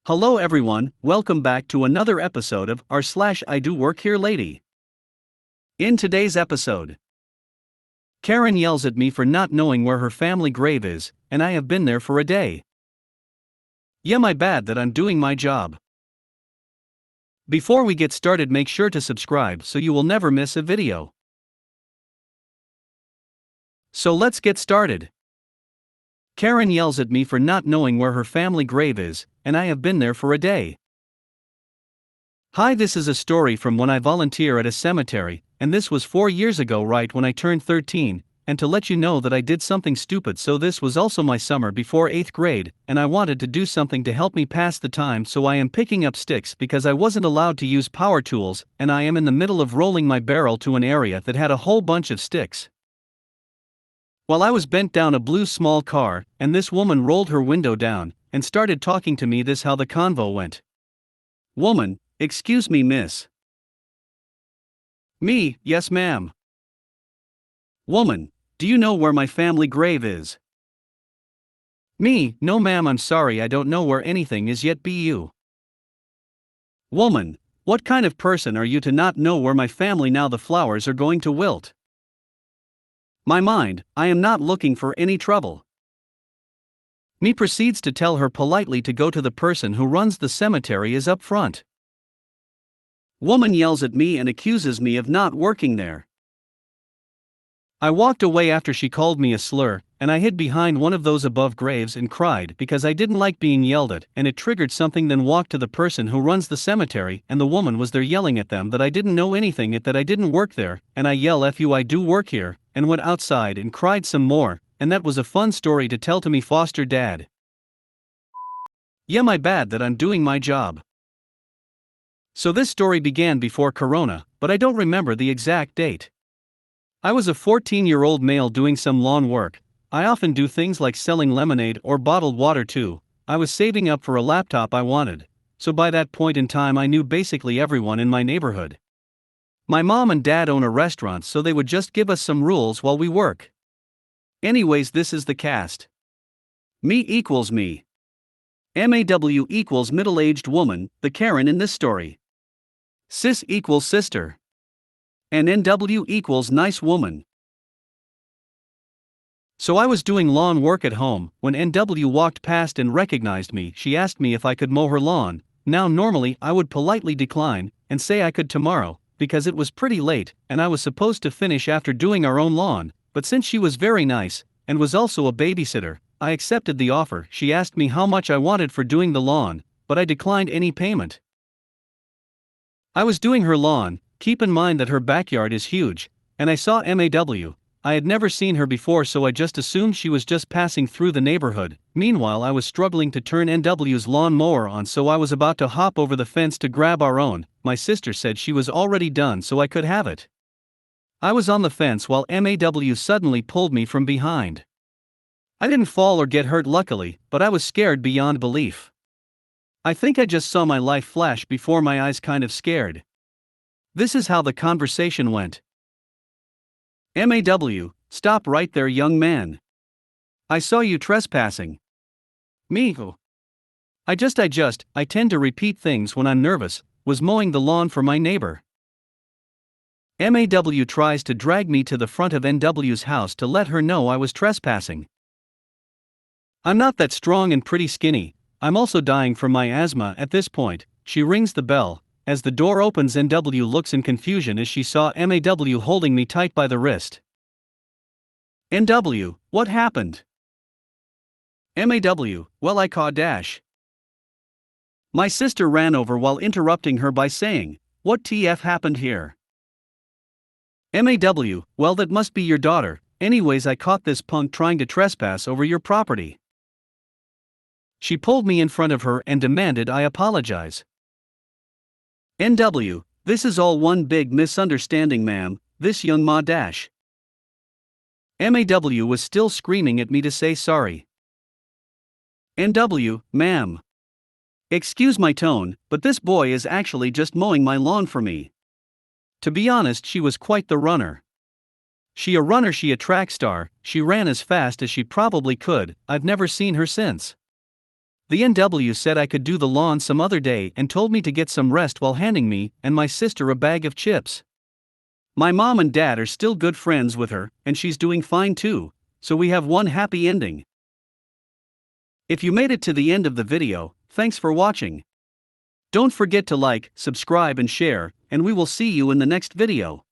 Hello everyone, welcome back to another episode of Rslash IDoWorkHereLady. In today's episode, Karen yells at me for not knowing where her family grave is, and I have been there for a day. Yeah, my bad that I'm doing my job. Before we get started, make sure to subscribe so you will never miss a video. So let's get started. Karen yells at me for not knowing where her family grave is, and I have been there for a day. Hi, this is a story from when I volunteer at a cemetery, and this was 4 years ago, right when I turned 13, and to let you know that I did something stupid. So this was also my summer before 8th grade, and I wanted to do something to help me pass the time, so I am picking up sticks because I wasn't allowed to use power tools, and I am in the middle of rolling my barrel to an area that had a whole bunch of sticks. While I was bent down a blue small car, and this woman rolled her window down, and started talking to me. This how the convo went. Woman: Excuse me, miss. Me: Yes, ma'am. Woman: Do you know where my family grave is? Me: No, ma'am, I'm sorry, I don't know where anything is yet. Be you? Woman: What kind of person are you to not know where my family? Now the flowers are going to wilt. My mind: I am not looking for any trouble. Me proceeds to tell her politely to go to the person who runs the cemetery is up front. Woman yells at me and accuses me of not working there. I walked away after she called me a slur, and I hid behind one of those above graves and cried because I didn't like being yelled at, and it triggered something. Then walked to the person who runs the cemetery, and the woman was there yelling at them that I didn't know anything, that I didn't work there, and I yell "F you, I do work here," and went outside and cried some more, and that was a fun story to tell to me foster dad. Yeah, my bad that I'm doing my job. So this story began before Corona, but I don't remember the exact date. I was a 14-year-old male doing some lawn work. I often do things like selling lemonade or bottled water too. I was saving up for a laptop I wanted, so by that point in time I knew basically everyone in my neighborhood. My mom and dad own a restaurant, so they would just give us some rules while we work. Anyways, this is the cast. Me equals me. MAW equals middle-aged woman, the Karen in this story. Sis equals sister. And NW equals nice woman. So I was doing lawn work at home when NW walked past and recognized me. She asked me if I could mow her lawn. Now normally I would politely decline and say I could tomorrow, because it was pretty late and I was supposed to finish after doing our own lawn, but since she was very nice and was also a babysitter, I accepted the offer. She asked me how much I wanted for doing the lawn, but I declined any payment. I was doing her lawn. Keep in mind that her backyard is huge, and I saw MAW. I had never seen her before, so I just assumed she was just passing through the neighborhood. Meanwhile, I was struggling to turn NW's lawn mower on, so I was about to hop over the fence to grab our own. My sister said she was already done so I could have it. I was on the fence while MAW suddenly pulled me from behind. I didn't fall or get hurt luckily, but I was scared beyond belief. I think I just saw my life flash before my eyes, kind of scared. This is how the conversation went. MAW: Stop right there, young man. I saw you trespassing. Me: I tend to repeat things when I'm nervous. Was mowing the lawn for my neighbor. MAW tries to drag me to the front of NW's house to let her know I was trespassing. I'm not that strong and pretty skinny. I'm also dying from my asthma at this point. She rings the bell. As the door opens, NW looks in confusion as she saw MAW holding me tight by the wrist. NW: What happened? MAW: Well, I caught dash. My sister ran over while interrupting her by saying, "What TF happened here?" MAW: Well, that must be your daughter. Anyways, I caught this punk trying to trespass over your property. She pulled me in front of her and demanded I apologize. NW: This is all one big misunderstanding, ma'am. This young ma dash. MAW was still screaming at me to say sorry. NW: Ma'am. Excuse my tone, but this boy is actually just mowing my lawn for me. To be honest, she was quite the runner. She a track star. She ran as fast as she probably could. I've never seen her since. The NW said I could do the lawn some other day and told me to get some rest while handing me and my sister a bag of chips. My mom and dad are still good friends with her, and she's doing fine too, so we have one happy ending. If you made it to the end of the video, thanks for watching. Don't forget to like, subscribe and share, and we will see you in the next video.